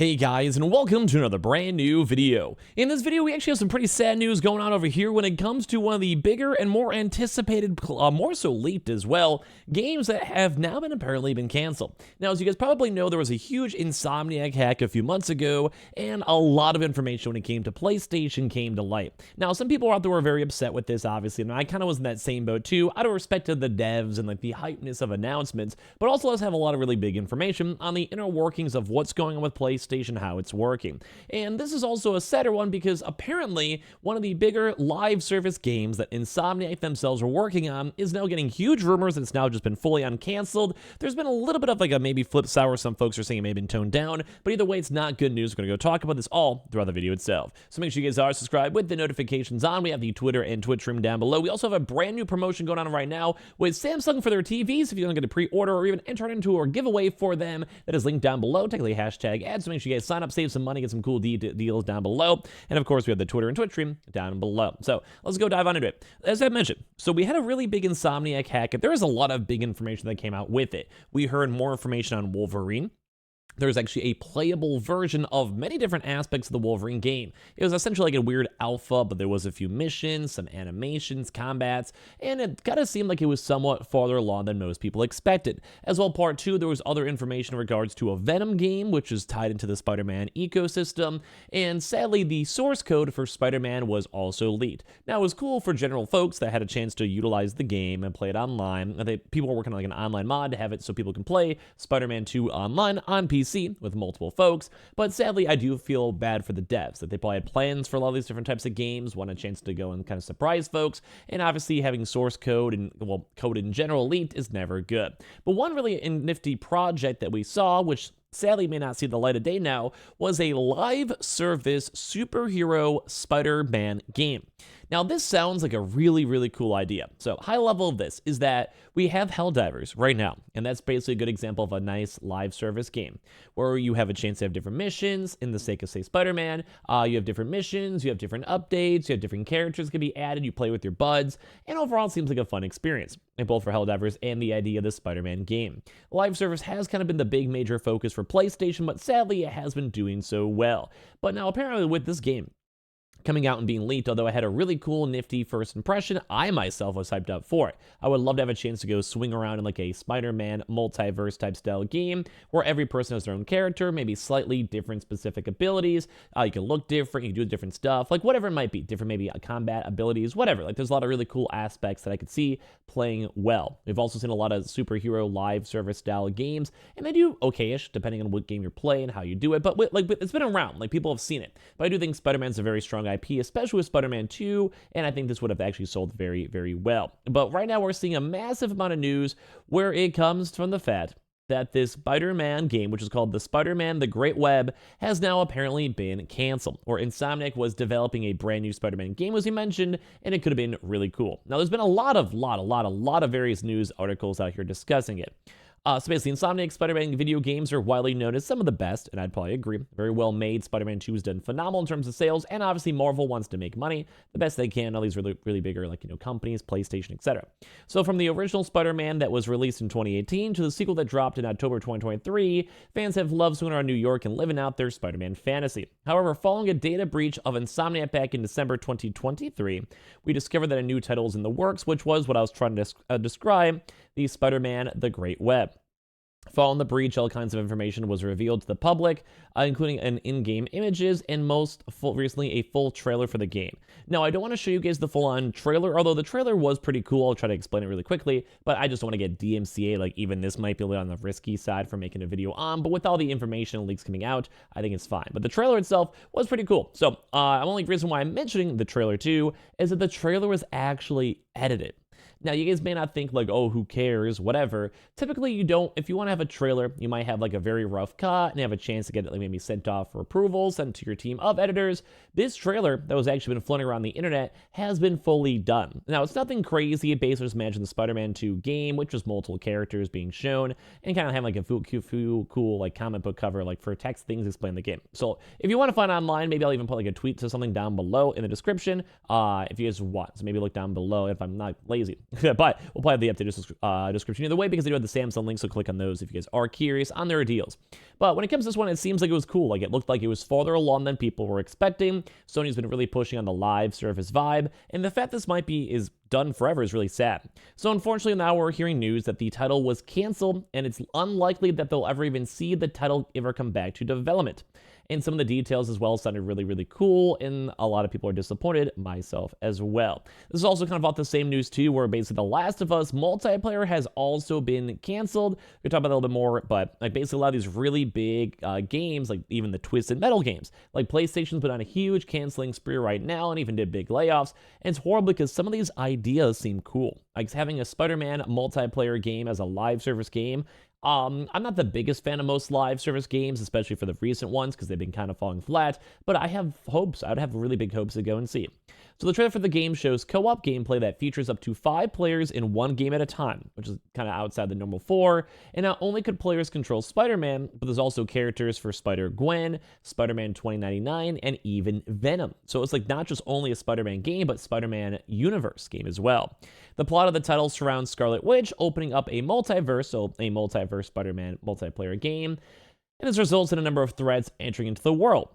Hey guys, and welcome to another brand new video. In this video, we actually have some pretty sad news going on over here when it comes to one of the bigger and more anticipated, more so leaked as well, games that have now apparently been canceled. Now, as you guys probably know, there was a huge Insomniac hack a few months ago, and a lot of information when it came to PlayStation came to light. Now, some people out there were very upset with this, obviously, and I kind of was in that same boat too, out of respect to the devs and like the hypeness of announcements, but also let's have a lot of really big information on the inner workings of what's going on with PlayStation, how it's working. And this is also a sadder one because apparently one of the bigger live service games that Insomniac themselves are working on is now getting huge rumors that it's now just been fully uncanceled. There's been a little bit of like a maybe flip sour. Some folks are saying it may have been toned down, but either way, it's not good news. We're going to go talk about this all throughout the video itself. So make sure you guys are subscribed with the notifications on. We have the Twitter and Twitch stream down below. We also have a brand new promotion going on right now with Samsung for their TVs. If you're going to get a pre-order or even enter into a giveaway for them, that is linked down below. Technically hashtag ads. So make sure you guys sign up, save some money, get some cool deals down below. And of course, we have the Twitter and Twitch stream down below. So let's go dive on into it. As I mentioned, so we had a really big Insomniac hack. There was a lot of big information that came out with it. We heard more information on Wolverine. There's actually a playable version of many different aspects of the Wolverine game. It was essentially like a weird alpha, but there was a few missions, some animations, combats, and it kind of seemed like it was somewhat farther along than most people expected. As well, part 2, there was other information in regards to a Venom game, which is tied into the Spider-Man ecosystem, and sadly, the source code for Spider-Man was also leaked. Now, it was cool for general folks that had a chance to utilize the game and play it online. People were working on like an online mod to have it so people can play Spider-Man 2 online on PC with multiple folks, but sadly I do feel bad for the devs that they probably had plans for a lot of these different types of games, want a chance to go and kind of surprise folks, and obviously having source code and code in general leaked is never good. But one really nifty project that we saw, which sadly may not see the light of day now, was a live service superhero Spider-Man game. Now, this sounds like a really, really cool idea. So, high level of this is that we have Helldivers right now, and that's basically a good example of a nice live service game where you have a chance to have different missions. In the sake of, say, Spider-Man, you have different missions, you have different updates, you have different characters that can be added, you play with your buds, and overall it seems like a fun experience, and both for Helldivers and the idea of the Spider-Man game. Live service has kind of been the big major focus for PlayStation, but sadly it has been doing so well. But now apparently with this game coming out and being leaked, although I had a really cool, nifty first impression, I myself was hyped up for it. I would love to have a chance to go swing around in like a Spider-Man multiverse type style game where every person has their own character, maybe slightly different specific abilities. You can look different, you can do different stuff, like whatever it might be, different maybe combat abilities, whatever. Like there's a lot of really cool aspects that I could see playing well. We've also seen a lot of superhero live service style games, and they do okay-ish depending on what game you're playing, how you do it, but it's been around, like people have seen it. But I do think Spider-Man's a very strong IP, especially with Spider-Man 2, and I think this would have actually sold very, very well. But right now we're seeing a massive amount of news where it comes from the fact that this Spider-Man game, which is called the Spider-Man The Great Web, has now apparently been canceled, or Insomniac was developing a brand new Spider-Man game, as he mentioned, and it could have been really cool. Now, there's been a lot of various news articles out here discussing it. So basically, Insomniac Spider-Man video games are widely known as some of the best, and I'd probably agree. Very well made. Spider-Man 2 has done phenomenal in terms of sales, and obviously Marvel wants to make money the best they can. All these really bigger, like, companies, PlayStation, etc. So from the original Spider-Man that was released in 2018 to the sequel that dropped in October 2023, fans have loved swinging around New York and living out their Spider-Man fantasy. However, following a data breach of Insomniac back in December 2023, we discovered that a new title is in the works, which was what I was trying to describe, the Spider-Man The Great Web. Following the breach, all kinds of information was revealed to the public, including in-game images and recently a full trailer for the game. Now, I don't want to show you guys the full-on trailer, although the trailer was pretty cool. I'll try to explain it really quickly, but I just don't want to get DMCA. Like, even this might be a little on the risky side for making a video on, but with all the information and leaks coming out, I think it's fine. But the trailer itself was pretty cool. So, only reason why I'm mentioning the trailer too is that the trailer was actually edited. Now, you guys may not think like, oh, who cares, whatever. Typically, you don't, if you want to have a trailer, you might have like a very rough cut and have a chance to get it like maybe sent off for approval, sent to your team of editors. This trailer that was actually been floating around the internet has been fully done. Now, it's nothing crazy. It basically just imagine the Spider-Man 2 game, which was multiple characters being shown and kind of have like a cool like comic book cover, like for text things explain the game. So if you want to find online, maybe I'll even put like a tweet to something down below in the description if you guys want. So maybe look down below if I'm not lazy. But we'll probably have the updated description either way because they do have the Samsung link, so click on those if you guys are curious on their deals. But when it comes to this one, it seems like it was cool. Like, it looked like it was farther along than people were expecting. Sony's been really pushing on the live service vibe, and the fact this might be is done forever is really sad. So unfortunately, now we're hearing news that the title was canceled, and it's unlikely that they'll ever even see the title ever come back to development. And some of the details as well sounded really, really cool, and a lot of people are disappointed, myself as well. This is also kind of off the same news too, where basically The Last of Us multiplayer has also been canceled. We'll talk about that a little bit more, but like basically a lot of these really big games, like even the Twisted Metal games, like PlayStation's been on a huge canceling spree right now and even did big layoffs. And it's horrible because some of these ideas seem cool. Like having a Spider-Man multiplayer game as a live service game. I'm not the biggest fan of most live service games, especially for the recent ones, because they've been kind of falling flat, but I have hopes. I would have really big hopes to go and see. So the trailer for the game shows co-op gameplay that features up to 5 players in one game at a time, which is kind of outside the normal 4. And not only could players control Spider-Man, but there's also characters for Spider-Gwen, Spider-Man 2099, and even Venom. So it's like not just only a Spider-Man game, but Spider-Man universe game as well. The plot of the title surrounds Scarlet Witch opening up a multiverse, so a multiverse Spider-Man multiplayer game, and this results in a number of threats entering into the world.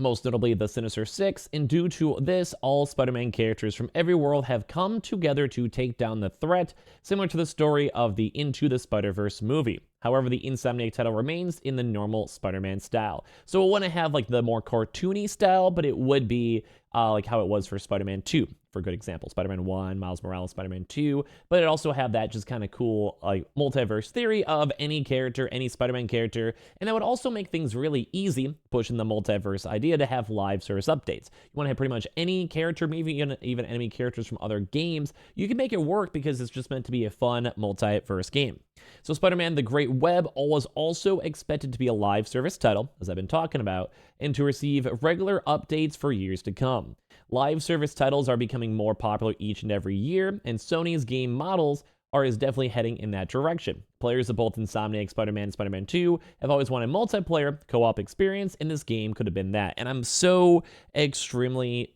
Most notably the Sinister Six, and due to this, all Spider-Man characters from every world have come together to take down the threat, similar to the story of the Into the Spider-Verse movie. However, the Insomniac title remains in the normal Spider-Man style. So it wouldn't have like the more cartoony style, but it would be like how it was for Spider-Man 2, for a good example. Spider-Man 1, Miles Morales, Spider-Man 2, but it also have that just kind of cool like multiverse theory of any character, any Spider-Man character, and that would also make things really easy, pushing the multiverse idea to have live service updates. You want to have pretty much any character, maybe even enemy characters from other games, you can make it work because it's just meant to be a fun multiverse game. So Spider-Man The Great Web was also expected to be a live service title, as I've been talking about, and to receive regular updates for years to come. Live service titles are becoming more popular each and every year, and Sony's game models is definitely heading in that direction. Players of both Insomniac Spider-Man and Spider-Man 2 have always wanted multiplayer co-op experience, and this game could have been that. And I'm so extremely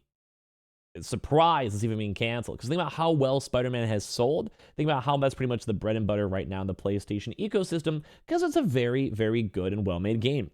surprised it's even being canceled, because think about how well Spider-Man has sold. Think about how that's pretty much the bread and butter right now in the PlayStation ecosystem, because it's a very, very good and well-made game.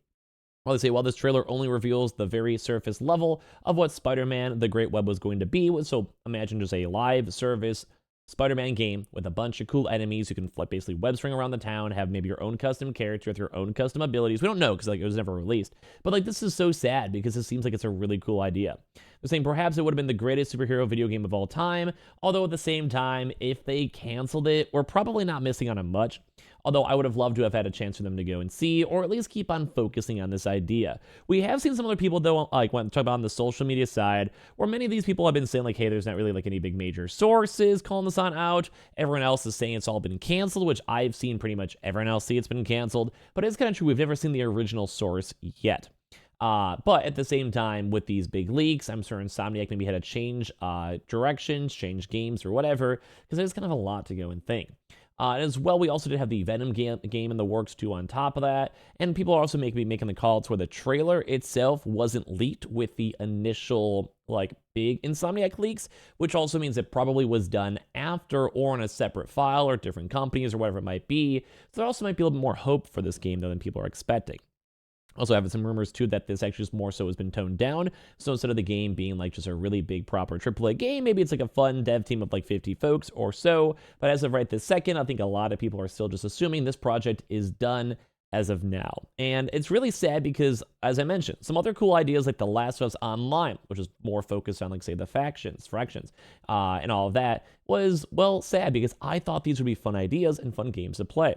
Well, they say while this trailer only reveals the very surface level of what Spider-Man The Great Web was going to be, so imagine just a live service Spider-Man game with a bunch of cool enemies. You can basically web string around the town, have maybe your own custom character with your own custom abilities. We don't know because like it was never released. But like this is so sad because it seems like it's a really cool idea. They're saying perhaps it would have been the greatest superhero video game of all time, although at the same time, if they canceled it, we're probably not missing on it much. Although I would have loved to have had a chance for them to go and see, or at least keep on focusing on this idea. We have seen some other people, though, like when talking about on the social media side, where many of these people have been saying, like, hey, there's not really like any big major sources calling this on out. Everyone else is saying it's all been canceled, which I've seen pretty much everyone else see it's been canceled. But it's kind of true. We've never seen the original source yet. But at the same time, with these big leaks, I'm sure Insomniac maybe had to change directions, change games or whatever, because there's kind of a lot to go and think. As well, we also did have the Venom game in the works too on top of that, and people are also making the call to where the trailer itself wasn't leaked with the initial like big Insomniac leaks, which also means it probably was done after or on a separate file or different companies or whatever it might be. So there also might be a little bit more hope for this game though than people are expecting. Also, having some rumors too that this actually just more so has been toned down. So instead of the game being like just a really big proper AAA game, maybe it's like a fun dev team of like 50 folks or so. But as of right this second, I think a lot of people are still just assuming this project is done as of now. And it's really sad because, as I mentioned, some other cool ideas like The Last of Us Online, which is more focused on like say the fractions, and all of that was, well, sad because I thought these would be fun ideas and fun games to play.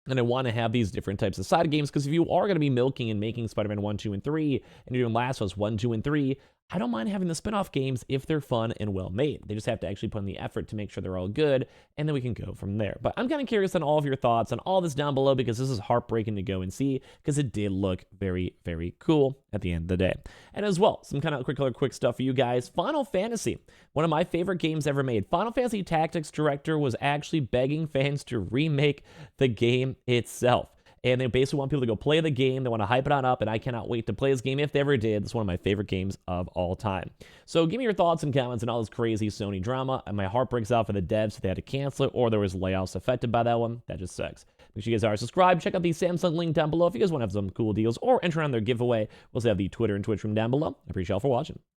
And I want to have these different types of side games because if you are going to be milking and making Spider-Man 1, 2, and 3, and you're doing Last of Us 1, 2, and 3, I don't mind having the spin-off games if they're fun and well made. They just have to actually put in the effort to make sure they're all good, and then we can go from there. But I'm kind of curious on all of your thoughts on all this down below because this is heartbreaking to go and see because it did look very, very cool at the end of the day. And as well, some kind of quick stuff for you guys. Final Fantasy, one of my favorite games ever made. Final Fantasy Tactics director was actually begging fans to remake the game itself. and they basically want people to go play the game. They want to hype it on up, and I cannot wait to play this game if they ever did. It's one of my favorite games of all time. So give me your thoughts and comments on all this crazy Sony drama. And my heart breaks out for the devs if they had to cancel it, or there was layoffs affected by that one. That just sucks. Make sure you guys are subscribed. Check out the Samsung link down below if you guys want to have some cool deals or enter on their giveaway. We'll also have the Twitter and Twitch room down below. I appreciate y'all for watching.